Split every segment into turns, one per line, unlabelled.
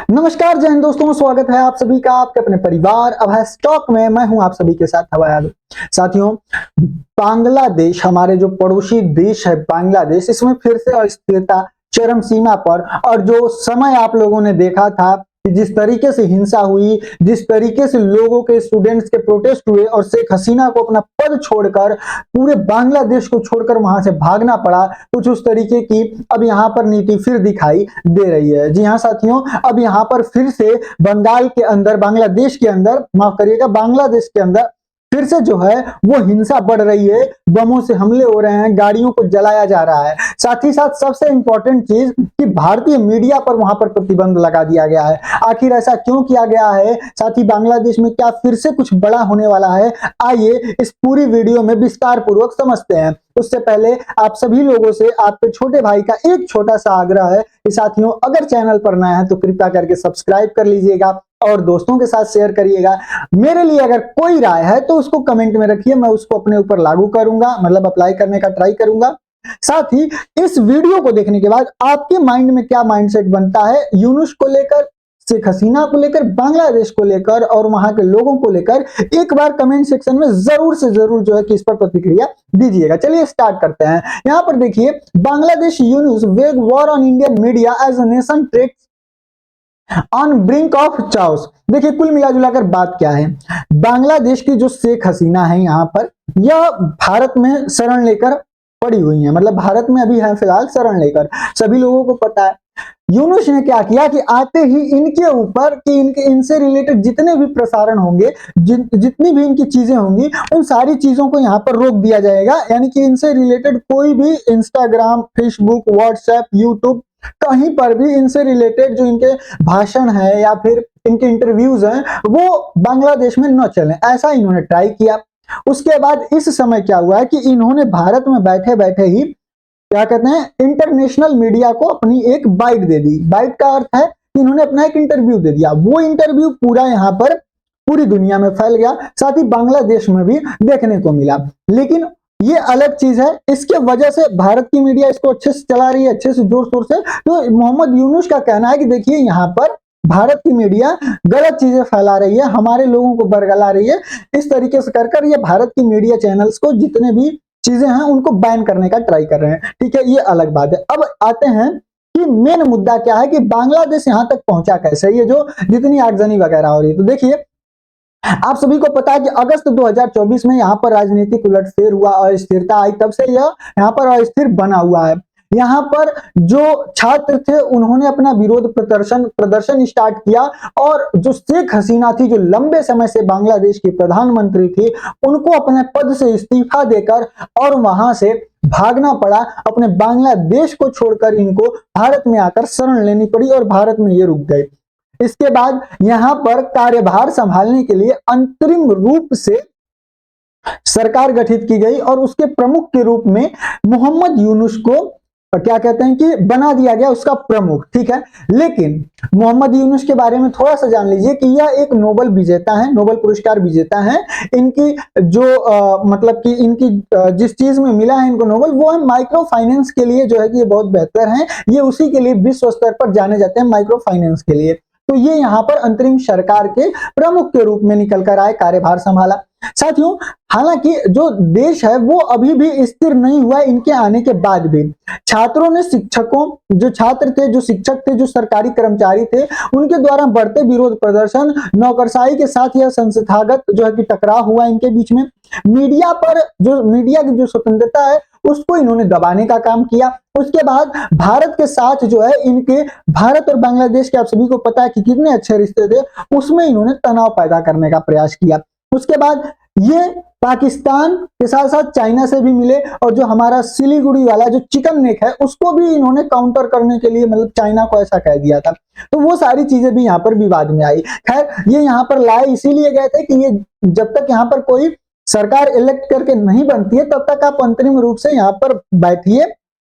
नमस्कार जय हिंद दोस्तों, स्वागत है आप सभी का आपके अपने परिवार अभय टॉक में। मैं हूं आप सभी के साथ हवा यादव। साथियों, बांग्लादेश हमारे जो पड़ोसी देश है बांग्लादेश, इसमें फिर से अस्थिरता चरम सीमा पर। और जो समय आप लोगों ने देखा था कि जिस तरीके से हिंसा हुई, जिस तरीके से लोगों के स्टूडेंट्स के प्रोटेस्ट हुए और शेख हसीना को अपना पद छोड़कर पूरे बांग्लादेश को छोड़कर वहां से भागना पड़ा, कुछ उस तरीके की अब यहाँ पर नीति फिर दिखाई दे रही है। जी हाँ साथियों, अब यहाँ पर फिर से बंगाल के अंदर, बांग्लादेश के अंदर, माफ करिएगा, बांग्लादेश के अंदर फिर से जो है वो हिंसा बढ़ रही है। बमों से हमले हो रहे हैं, गाड़ियों को जलाया जा रहा है। साथ ही साथ सबसे इंपॉर्टेंट चीज कि भारतीय मीडिया पर वहां पर प्रतिबंध लगा दिया गया है। आखिर ऐसा क्यों किया गया है? साथ ही बांग्लादेश में क्या फिर से कुछ बड़ा होने वाला है? आइए इस पूरी वीडियो में विस्तार पूर्वक समझते हैं। उससे पहले आप सभी लोगों से, आपके छोटे भाई का एक छोटा सा आग्रह है कि साथियों, अगर चैनल पर नया है तो कृपया करके सब्सक्राइब कर लीजिएगा और दोस्तों के साथ शेयर करिएगा। मेरे लिए अगर कोई राय है तो उसको कमेंट में रखिए, मैं उसको अपने ऊपर लागू करूंगा, मतलब अप्लाई करने का ट्राई करूंगा। साथ ही इस वीडियो को देखने के बाद आपके माइंड में क्या माइंडसेट बनता है यूनुस को लेकर, शेख हसीना को लेकर, बांग्लादेश को लेकर और वहां के लोगों को लेकर, एक बार कमेंट सेक्शन में जरूर से जरूर जो है कि इस पर प्रतिक्रिया दीजिएगा। चलिए स्टार्ट करते हैं। यहां पर देखिए, Bangladesh Yunus wage war on Indian media as a nation treks on brink of chaos. देखिए, कुल मिलाजुलाकर बात क्या है, बांग्लादेश की जो शेख हसीना है यहाँ पर, यह भारत में शरण लेकर पड़ी हुई है, मतलब भारत में अभी है फिलहाल शरण लेकर। सभी लोगों को पता है यूनुस ने क्या किया कि आते ही इनके ऊपर कि इनसे रिलेटेड जितने भी प्रसारण होंगे, जितनी भी इनकी चीजें होंगी, उन सारी चीजों को यहाँ पर रोक दिया जाएगा। यानी कि इनसे रिलेटेड कोई भी इंस्टाग्राम, फेसबुक, व्हाट्सएप, यूट्यूब, कहीं पर भी इनसे रिलेटेड जो इनके भाषण है या फिर इनके इंटरव्यूज हैं वो बांग्लादेश में न चलें, ऐसा इन्होंने ट्राई किया। उसके बाद इस समय क्या हुआ है कि इन्होंने भारत में बैठे बैठे ही क्या कहते हैं, इंटरनेशनल मीडिया को अपनी एक बाइट दे दी। बाइट का अर्थ है कि इन्होंने अपना एक इंटरव्यू दे दिया। वो इंटरव्यू पूरा यहाँ पर पूरी दुनिया में फैल गया, साथ ही बांग्लादेश में भी देखने को मिला। लेकिन ये अलग चीज है, इसके वजह से भारत की मीडिया इसको अच्छे से चला रही है, अच्छे से जोर शोर से। तो मोहम्मद यूनुस का कहना है कि देखिए, यहाँ पर भारत की मीडिया गलत चीजें फैला रही है, हमारे लोगों को बरगला रही है। इस तरीके से कर ये भारत की मीडिया चैनल्स को जितने भी चीजें हैं उनको बैन करने का ट्राई कर रहे हैं। ठीक है, ये अलग बात है। अब आते हैं कि मेन मुद्दा क्या है कि बांग्लादेश यहां तक पहुंचा कैसे, ये जो जितनी आगजनी वगैरह हो रही है। तो देखिए, आप सभी को पता है कि अगस्त 2024 में यहाँ पर राजनीतिक उलटफेर हुआ, अस्थिरता आई, तब से यह यहाँ पर अस्थिर बना हुआ है। यहाँ पर जो छात्र थे उन्होंने अपना विरोध प्रदर्शन स्टार्ट किया और जो शेख हसीना थी, जो लंबे समय से बांग्लादेश की प्रधानमंत्री थी, उनको अपने पद से इस्तीफा देकर और वहां से भागना पड़ा। अपने बांग्लादेश को छोड़कर इनको भारत में आकर शरण लेनी पड़ी और भारत में ये रुक गए। इसके बाद यहां पर कार्यभार संभालने के लिए अंतरिम रूप से सरकार गठित की गई और उसके प्रमुख के रूप में मोहम्मद यूनुस को क्या कहते हैं कि बना दिया गया, उसका प्रमुख। ठीक है, लेकिन मोहम्मद यूनुस के बारे में थोड़ा सा जान लीजिए कि यह एक नोबेल विजेता है, नोबेल पुरस्कार विजेता है। इनकी जो मतलब कि इनकी जिस चीज में मिला है इनको नोबेल, वो है माइक्रो फाइनेंस के लिए, जो है कि ये बहुत बेहतर है। ये उसी के लिए विश्व स्तर पर जाने जाते हैं, माइक्रो फाइनेंस के लिए। तो ये यहाँ पर अंतरिम सरकार के प्रमुख के रूप में निकल कर आए, कार्यभार संभाला। साथियों, हालांकि जो देश है वो अभी भी स्थिर नहीं हुआ इनके आने के बाद भी। छात्रों ने शिक्षकों, जो छात्र थे, जो शिक्षक थे, जो सरकारी कर्मचारी थे, उनके द्वारा बढ़ते विरोध प्रदर्शन, नौकरशाही के साथ यह संस्थागत जो है कि टकराव हुआ इनके बीच में। मीडिया पर जो मीडिया की जो स्वतंत्रता है उसको इन्होंने दबाने का काम किया। उसके बाद भारत के साथ जो है इनके, भारत और बांग्लादेश के आप सभी को पता है कि कितने अच्छे रिश्ते थे, उसमें इन्होंने तनाव पैदा करने का प्रयास किया। उसके बाद ये पाकिस्तान के साथ साथ चाइना से भी मिले और जो हमारा सिलीगुड़ी वाला जो चिकन नेक है उसको भी इन्होंने काउंटर करने के लिए, मतलब चाइना को ऐसा कह दिया था। तो वो सारी चीजें भी यहाँ पर विवाद में आई। खैर, ये यहाँ पर लाए इसीलिए गए थे कि ये जब तक यहाँ पर कोई सरकार इलेक्ट करके नहीं बनती है तब तक आप अंतरिम रूप से यहाँ पर बैठिए,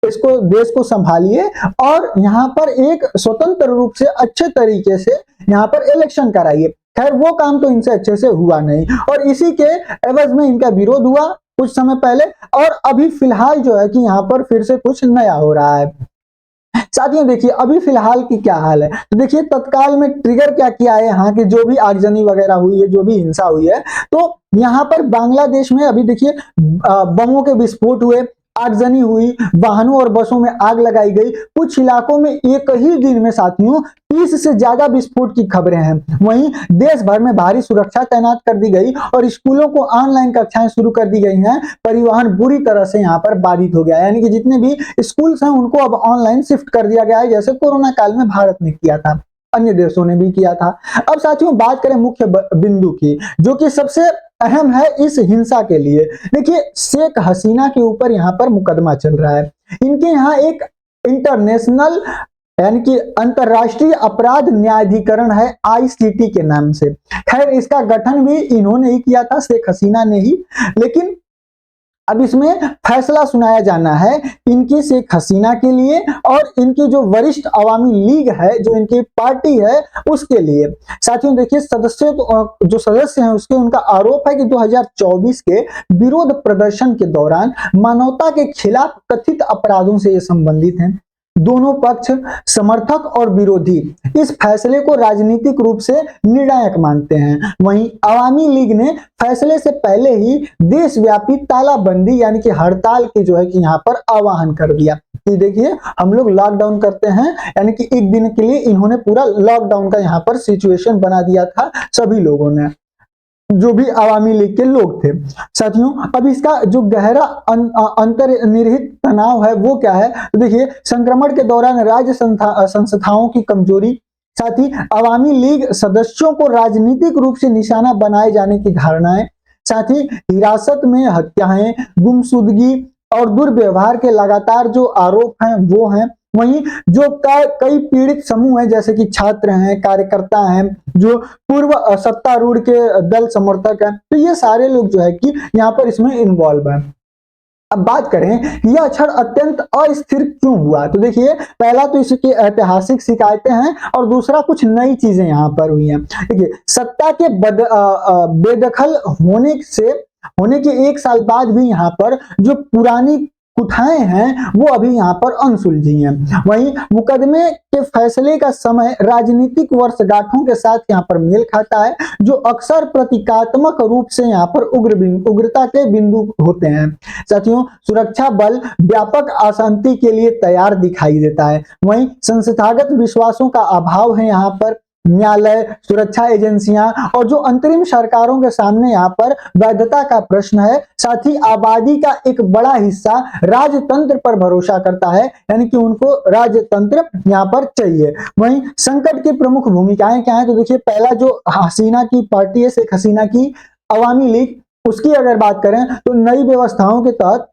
इसको, देश को संभालिए और यहाँ पर एक स्वतंत्र रूप से अच्छे तरीके से यहाँ पर इलेक्शन कराइए। खैर, वो काम तो इनसे अच्छे से हुआ नहीं और इसी के एवज में इनका विरोध हुआ कुछ समय पहले और अभी फिलहाल जो है कि यहाँ पर फिर से कुछ नया हो रहा है। साथियों देखिए अभी फिलहाल की क्या हाल है, तो देखिए तत्काल में ट्रिगर क्या किया है यहाँ की जो भी आगजनी वगैरह हुई है, जो भी हिंसा हुई है, तो यहाँ पर बांग्लादेश में अभी देखिए बमों के विस्फोट हुए, आगजनी हुई, वाहनों और बसों में आग लगाई गई, कुछ इलाकों में एक ही दिन में साथियों 30 से ज्यादा विस्फोट की खबरें हैं। वहीं देश भर में भारी सुरक्षा तैनात कर दी गई और स्कूलों को ऑनलाइन कक्षाएं शुरू कर दी गई हैं। परिवहन बुरी तरह से यहाँ पर बाधित हो गया है, यानी कि जितने भी स्कूल्स हैं उनको अब ऑनलाइन शिफ्ट कर दिया गया है, जैसे कोरोना काल में भारत ने किया था, अन्य देशों ने भी किया था। अब साथियों बात करें मुख्य बिंदु की, जो कि सबसे अहम है इस हिंसा के लिए। देखिए शेख हसीना के ऊपर यहाँ पर मुकदमा चल रहा है। इनके यहाँ एक इंटरनेशनल यानी कि अंतरराष्ट्रीय अपराध न्यायाधिकरण है, आईसीटी के नाम से। खैर इसका गठन भी इन्होंने ही किया था, शेख हसीना ने ही, लेकिन अब इसमें फैसला सुनाया जाना है इनकी शेख हसीना के लिए और इनकी जो वरिष्ठ अवामी लीग है, जो इनकी पार्टी है, उसके लिए। साथियों देखिए जो सदस्य हैं उसके उनका आरोप है कि 2024 के विरोध प्रदर्शन के दौरान मानवता के खिलाफ कथित अपराधों से ये संबंधित हैं। दोनों पक्ष, समर्थक और विरोधी, इस फैसले को राजनीतिक रूप से निर्णायक मानते हैं। वहीं अवामी लीग ने फैसले से पहले ही देशव्यापी तालाबंदी यानी कि हड़ताल की जो है कि यहाँ पर आह्वान कर दिया कि देखिए हम लोग लॉकडाउन करते हैं, यानी कि एक दिन के लिए इन्होंने पूरा लॉकडाउन का यहाँ पर सिचुएशन बना दिया था सभी लोगों ने, जो भी अवामी लीग के लोग थे। साथियों अब इसका जो गहरा अंतर्निहित तनाव है वो क्या है, तो देखिए संक्रमण के दौरान राज्य संस्थाओं की कमजोरी, साथ ही अवामी लीग सदस्यों को राजनीतिक रूप से निशाना बनाए जाने की धारणाएं, साथ ही हिरासत में हत्याएं, गुमशुदगी और दुर्व्यवहार के लगातार जो आरोप हैं वो हैं। वहीं जो कई पीड़ित समूह हैं, जैसे कि छात्र हैं, कार्यकर्ता हैं, जो पूर्व सत्तारूढ़ के दल समर्थक हैं, तो ये सारे लोग जो है कि यहाँ पर इसमें इन्वॉल्व हैं। अब बात करें यह क्षण अत्यंत अस्थिर क्यों हुआ, तो देखिए पहला तो इसकी ऐतिहासिक शिकायतें हैं और दूसरा कुछ नई चीजें यहाँ पर हुई हैं। देखिए सत्ता के बेदखल होने के एक साल बाद भी यहाँ पर जो पुरानी कुठाएं हैं वो अभी यहाँ पर अनसुलझी हैं। वहीं मुकदमे के फैसले का समय राजनीतिक वर्षगांठों के साथ यहाँ पर मेल खाता है, जो अक्सर प्रतीकात्मक रूप से यहाँ पर उग्रता के बिंदु होते हैं। साथियों सुरक्षा बल व्यापक अशांति के लिए तैयार दिखाई देता है। वहीं संस्थागत विश्वासों का अभाव है यहाँ पर। न्यायालय, सुरक्षा एजेंसियां और जो अंतरिम सरकारों के सामने यहाँ पर वैधता का प्रश्न है। साथ ही आबादी का एक बड़ा हिस्सा राजतंत्र पर भरोसा करता है, यानी कि उनको राजतंत्र यहाँ पर चाहिए। वहीं संकट की प्रमुख भूमिकाएं क्या है, तो देखिए पहला जो हसीना की पार्टी है, शेख हसीना की अवामी लीग, उसकी अगर बात करें तो नई व्यवस्थाओं के तहत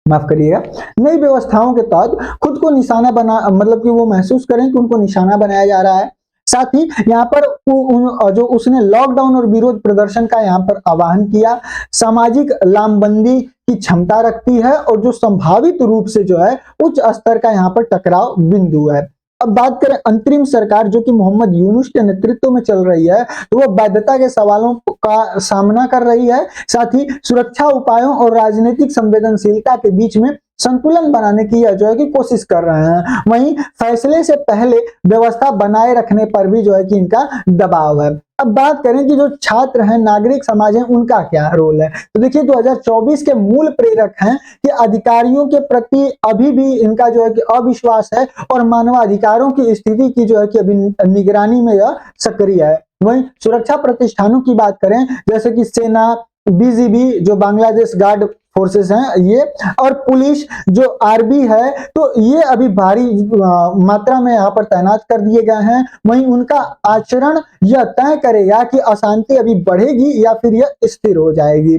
माफ करिएगा, नई व्यवस्थाओं के तहत खुद को निशाना बना, मतलब कि वो महसूस करें कि उनको निशाना बनाया जा रहा है। साथ ही यहाँ पर जो उसने लॉकडाउन और विरोध प्रदर्शन का यहाँ पर आह्वान किया, सामाजिक लामबंदी की क्षमता रखती है और जो संभावित रूप से जो है उच्च स्तर का यहाँ पर टकराव बिंदु है। अब बात करें अंतरिम सरकार जो कि मोहम्मद यूनुस के नेतृत्व में चल रही है, तो वह वैधता के सवालों का सामना कर रही है। साथ ही सुरक्षा उपायों और राजनीतिक संवेदनशीलता के बीच में संतुलन बनाने की जो है कि कोशिश कर रहे हैं। वहीं फैसले से पहले व्यवस्था बनाए रखने पर भी जो है कि इनका दबाव है। अब बात करें कि जो छात्र हैं, नागरिक समाज है, उनका क्या रोल है, तो देखिए 2024 के मूल प्रेरक हैं कि अधिकारियों के प्रति अभी भी इनका जो है कि अविश्वास है और मानवाधिकारों की स्थिति की जो है कि अभी निगरानी में यह सक्रिय है। वहीं सुरक्षा प्रतिष्ठानों की बात करें, जैसे कि सेना, बीजीबी जो बांग्लादेश गार्ड फोर्सेस हैं ये, और पुलिस जो आरबी है, तो ये अभी भारी मात्रा में यहाँ पर तैनात कर दिए गए हैं। वहीं उनका आचरण यह तय करेगा कि अशांति अभी बढ़ेगी या फिर यह स्थिर हो जाएगी।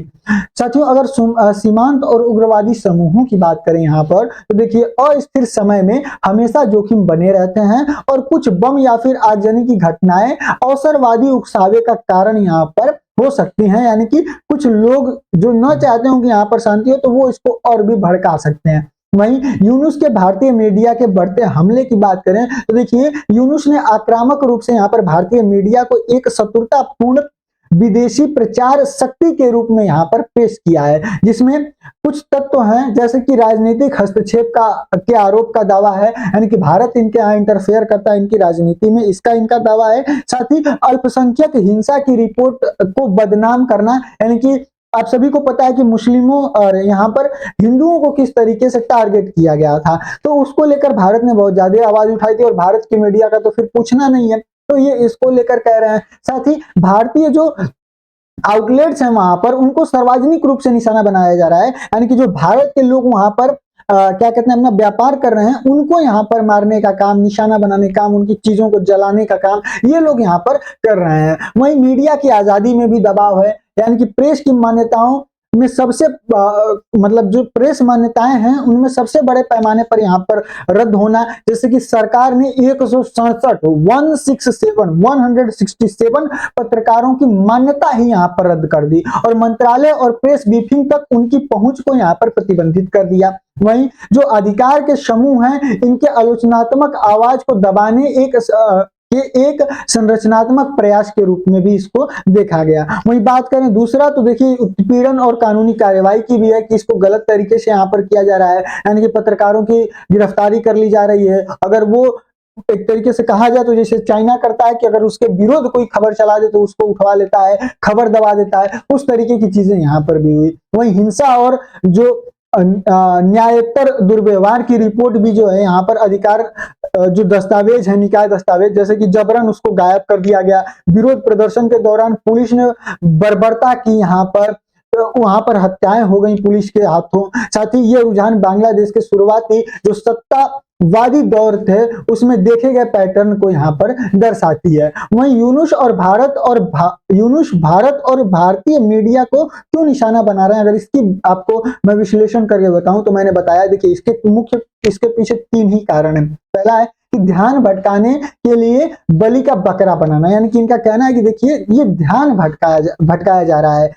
साथियों अगर सीमांत और उग्रवादी समूहों की बात करें यहाँ पर, तो देखिए अस्थिर समय में हमेशा जोखिम बने रहते हैं और कुछ बम या फिर आगजनी की घटनाएं अवसरवादी उकसावे का कारण यहाँ पर हो सकती हैं, यानी कि कुछ लोग जो न चाहते हो कि यहाँ पर शांति हो तो वो इसको और भी भड़का सकते हैं। वहीं यूनुस के भारतीय मीडिया के बढ़ते हमले की बात करें, तो देखिए यूनुस ने आक्रामक रूप से यहाँ पर भारतीय मीडिया को एक शत्रुतापूर्ण विदेशी प्रचार शक्ति के रूप में यहाँ पर पेश किया है, जिसमें कुछ तत्व हैं जैसे कि राजनीतिक हस्तक्षेप के आरोप का दावा है, यानी कि भारत इनके यहाँ इंटरफेयर करता है इनकी राजनीति में, इसका इनका दावा है। साथ ही अल्पसंख्यक हिंसा की रिपोर्ट को बदनाम करना, यानी कि आप सभी को पता है कि मुस्लिमों और यहाँ पर हिंदुओं को किस तरीके से टारगेट किया गया था, तो उसको लेकर भारत ने बहुत ज्यादा आवाज उठाई थी और भारत की मीडिया का तो फिर पूछना नहीं है, तो ये इसको लेकर कह रहे हैं। साथ ही भारतीय जो आउटलेट्स हैं वहां पर उनको सार्वजनिक रूप से निशाना बनाया जा रहा है, यानी कि जो भारत के लोग वहां पर क्या कहते हैं अपना व्यापार कर रहे हैं उनको यहाँ पर मारने का काम, निशाना बनाने का काम, उनकी चीजों को जलाने का काम ये लोग यहाँ पर कर रहे हैं। वहीं मीडिया की आजादी में भी दबाव है, यानी कि प्रेस की मान्यताओं में सबसे मतलब जो प्रेस मान्यताएं हैं उनमें सबसे बड़े पैमाने पर यहाँ पर रद्द होना, जैसे कि सरकार ने 167 पत्रकारों की मान्यता ही यहाँ पर रद्द कर दी और मंत्रालय और प्रेस ब्रीफिंग तक उनकी पहुंच को यहाँ पर प्रतिबंधित कर दिया। वहीं जो अधिकार के समूह हैं इनके आलोचनात्मक आवाज को दबाने ये एक संरचनात्मक प्रयास के रूप में भी इसको देखा गया। वही बात करें दूसरा तो देखिए उत्पीड़न और कानूनी कार्यवाही की भी है कि इसको गलत तरीके से यहाँ पर किया जा रहा है, यानी कि पत्रकारों की गिरफ्तारी कर ली जा रही है। अगर वो एक तरीके से कहा जाए तो जैसे चाइना करता है कि अगर उसके विरोध कोई खबर चला दे तो उसको उठवा लेता है, खबर दबा देता है, उस तरीके की चीजें यहाँ पर भी हुई। वही हिंसा और जो न्यायोत्तर दुर्व्यवहार की रिपोर्ट भी जो है यहाँ पर अधिकार जो दस्तावेज है, निकाय दस्तावेज, जैसे कि जबरन उसको गायब कर दिया गया, विरोध प्रदर्शन के दौरान पुलिस ने बर्बरता की, यहाँ पर वहां पर हत्याएं हो गई पुलिस के हाथों। साथ ही ये रुझान बांग्लादेश के शुरुआती जो सत्तावादी दौर थे उसमें देखे गए पैटर्न को यहाँ पर दर्शाती है। वहीं यूनुस भारत और भारतीय मीडिया को क्यों निशाना बना रहे हैं, अगर इसकी आपको मैं विश्लेषण करके बताऊं तो मैंने बताया देखिए इसके पीछे 3 ही कारण है। पहला है कि ध्यान भटकाने के लिए बलि का बकरा बनाना, यानी कि इनका कहना है कि देखिए ये ध्यान भटकाया जा रहा है।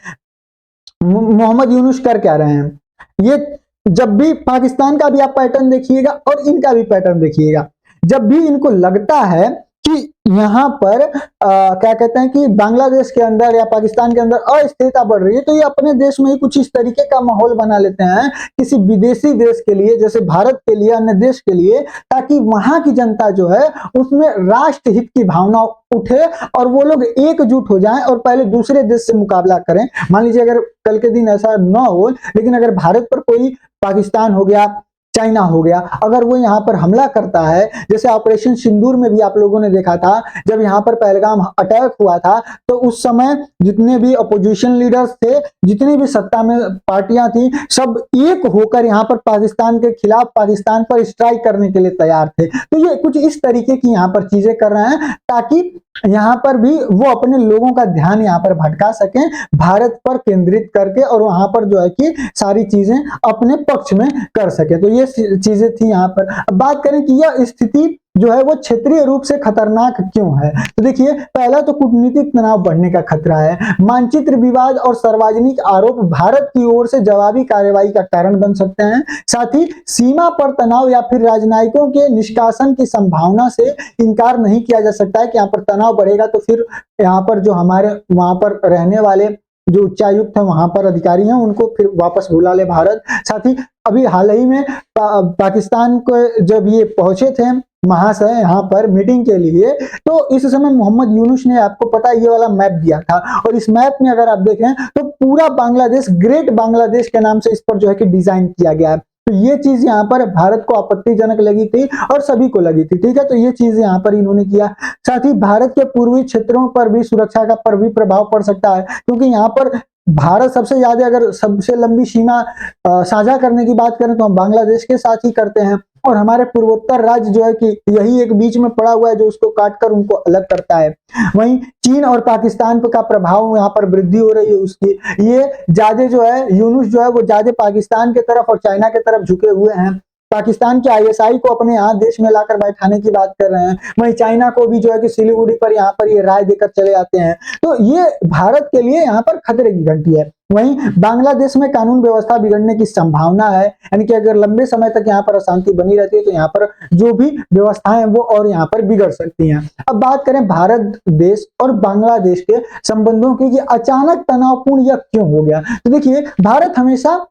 मोहम्मद यूनुस कर क्या रहे हैं, ये जब भी पाकिस्तान का भी आप पैटर्न देखिएगा और इनका भी पैटर्न देखिएगा, जब भी इनको लगता है कि यहाँ पर क्या कहते हैं कि बांग्लादेश के अंदर या पाकिस्तान के अंदर अस्थिरता बढ़ रही है तो ये अपने देश में ही कुछ इस तरीके का माहौल बना लेते हैं किसी विदेशी देश के लिए, जैसे भारत के लिए, अन्य देश के लिए, ताकि वहां की जनता जो है उसमें राष्ट्र हित की भावना उठे और वो लोग एकजुट हो जाएं और पहले दूसरे देश से मुकाबला करें। मान लीजिए अगर कल के दिन ऐसा न हो, लेकिन अगर भारत पर कोई पाकिस्तान हो गया, चाइना हो गया, अगर वो यहाँ पर हमला करता है, जैसे ऑपरेशन सिंदूर में भी आप लोगों ने देखा था जब यहाँ पर पहलगाम अटैक हुआ था तो उस समय जितने भी अपोजिशन लीडर्स थे, जितनी भी सत्ता में पार्टियां थी, सब एक होकर यहाँ पर पाकिस्तान के खिलाफ, पाकिस्तान पर स्ट्राइक करने के लिए तैयार थे। तो ये कुछ इस तरीके की यहाँ पर चीजें कर रहे हैं ताकि यहाँ पर भी वो अपने लोगों का ध्यान यहाँ पर भटका सकें भारत पर केंद्रित करके और वहां पर जो है कि सारी चीजें अपने पक्ष में कर सके। तो ये चीजें थी यहाँ पर। अब बात करें कि यह स्थिति जो है वो क्षेत्रीय रूप से खतरनाक क्यों है, तो देखिए पहला तो कूटनीतिक तनाव बढ़ने का खतरा है। मानचित्र विवाद और सार्वजनिक आरोप भारत की ओर से जवाबी कार्रवाई का कारण बन सकते हैं। साथ ही सीमा पर तनाव या फिर राजनयिकों के निष्कासन की संभावना से इनकार नहीं किया जा सकता है कि यहाँ पर तनाव बढ़ेगा तो फिर यहाँ पर जो हमारे वहां पर रहने वाले जो उच्चायुक्त है, वहां पर अधिकारी हैं, उनको फिर वापस बुला ले भारत। साथ ही अभी हाल ही में पाकिस्तान को जब ये पहुंचे थे महाशय यहाँ पर मीटिंग के लिए, तो इस समय मोहम्मद यूनुस ने आपको पता है ये वाला मैप दिया था और इस मैप में अगर आप देखें तो पूरा बांग्लादेश ग्रेट बांग्लादेश के नाम से इस पर जो है कि डिजाइन किया गया है। तो ये चीज यहाँ पर भारत को आपत्तिजनक लगी थी और सभी को लगी थी, ठीक है। तो ये चीज यहाँ पर इन्होंने किया। साथ ही भारत के पूर्वी क्षेत्रों पर भी सुरक्षा का पर भी प्रभाव पड़ सकता है, क्योंकि यहाँ पर भारत सबसे ज्यादा, अगर सबसे लंबी सीमा साझा करने की बात करें तो हम बांग्लादेश के साथ ही करते हैं और हमारे पूर्वोत्तर राज्य जो है कि यही एक बीच में पड़ा हुआ है जो उसको काटकर उनको अलग करता है। वहीं चीन और पाकिस्तान का प्रभाव यहाँ पर वृद्धि हो रही है उसकी, ये ज्यादा जो है यूनुस जो है वो ज्यादा पाकिस्तान के तरफ और चाइना के तरफ झुके हुए हैं। पाकिस्तान के आईएसआई को अपने यहाँ देश में लाकर बैठाने की बात कर रहे हैं, वहीं चाइना को भी जो है कि सिलीगुड़ी पर यहाँ पर ये राय देकर चले आते हैं। तो ये भारत के लिए यहाँ पर खतरे की घंटी है। वहीं बांग्लादेश में कानून व्यवस्था बिगड़ने की संभावना है, यानी कि अगर लंबे समय तक यहाँ पर अशांति बनी रहती है तो यहाँ पर जो भी व्यवस्थाएं वो और यहाँ पर बिगड़ सकती हैं। अब बात करें भारत देश और बांग्लादेश के संबंधों की कि अचानक तनावपूर्ण यह क्यों हो गया। तो देखिए, भारत हमेशा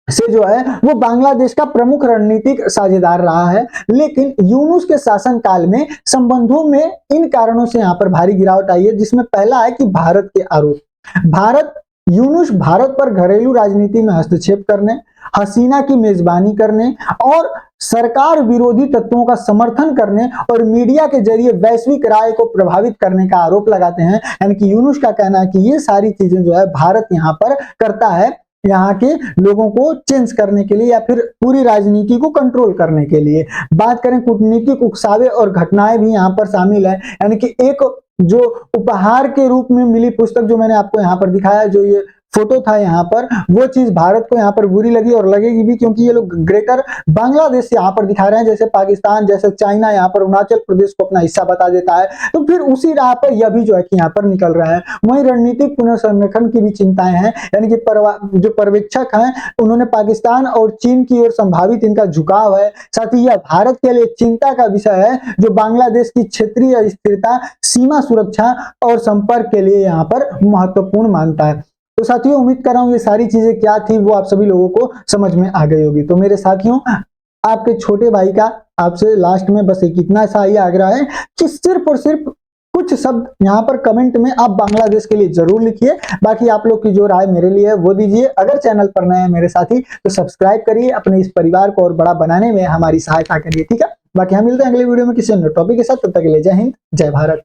से जो है वो बांग्लादेश का प्रमुख रणनीतिक साझेदार रहा है, लेकिन यूनुस के शासनकाल में संबंधों में इन कारणों से यहाँ पर भारी गिरावट आई है, जिसमें पहला है कि भारत के आरोप। यूनुस भारत पर घरेलू राजनीति में हस्तक्षेप करने, हसीना की मेजबानी करने और सरकार विरोधी तत्वों का समर्थन करने और मीडिया के जरिए वैश्विक राय को प्रभावित करने का आरोप लगाते हैं। यानी कि यूनुस का कहना है कि ये सारी चीजें जो है भारत यहाँ पर करता है, यहाँ के लोगों को चेंज करने के लिए या फिर पूरी राजनीति को कंट्रोल करने के लिए। बात करें कूटनीतिक उकसावे और घटनाएं भी यहाँ पर शामिल है। यानी कि एक जो उपहार के रूप में मिली पुस्तक जो मैंने आपको यहाँ पर दिखाया, जो ये फोटो था यहाँ पर, वो चीज भारत को यहाँ पर बुरी लगी और लगेगी भी, क्योंकि ये लोग ग्रेटर बांग्लादेश यहाँ पर दिखा रहे हैं, जैसे पाकिस्तान जैसे चाइना यहाँ पर अरुणाचल प्रदेश को अपना हिस्सा बता देता है। तो फिर उसी राह पर यह भी जो है कि यहाँ पर निकल रहा है। वहीं रणनीतिक पुनर्संगठन की भी चिंताएं हैं, यानी कि जो पर्यवेक्षक हैं उन्होंने पाकिस्तान और चीन की ओर संभावित इनका झुकाव है। साथ ही यह भारत के लिए चिंता का विषय है, जो बांग्लादेश की क्षेत्रीय स्थिरता, सीमा सुरक्षा और संपर्क के लिए यहाँ पर महत्वपूर्ण मानता है। तो साथियों, उम्मीद कर रहा हूं ये सारी चीजें क्या थी वो आप सभी लोगों को समझ में आ गई होगी। तो मेरे साथियों, आपके छोटे भाई का आपसे लास्ट में बस एक इतना सा ही आग्रह है कि सिर्फ और सिर्फ कुछ शब्द यहाँ पर कमेंट में आप बांग्लादेश के लिए जरूर लिखिए। बाकी आप लोग की जो राय मेरे लिए है वो दीजिए। अगर चैनल पर नए हैं मेरे साथी तो सब्सक्राइब करिए, अपने इस परिवार को और बड़ा बनाने में हमारी सहायता करिए। ठीक है, बाकी हम मिलते हैं अगले वीडियो में किसी अन्य टॉपिक के साथ। तब तक के लिए जय हिंद, जय भारत।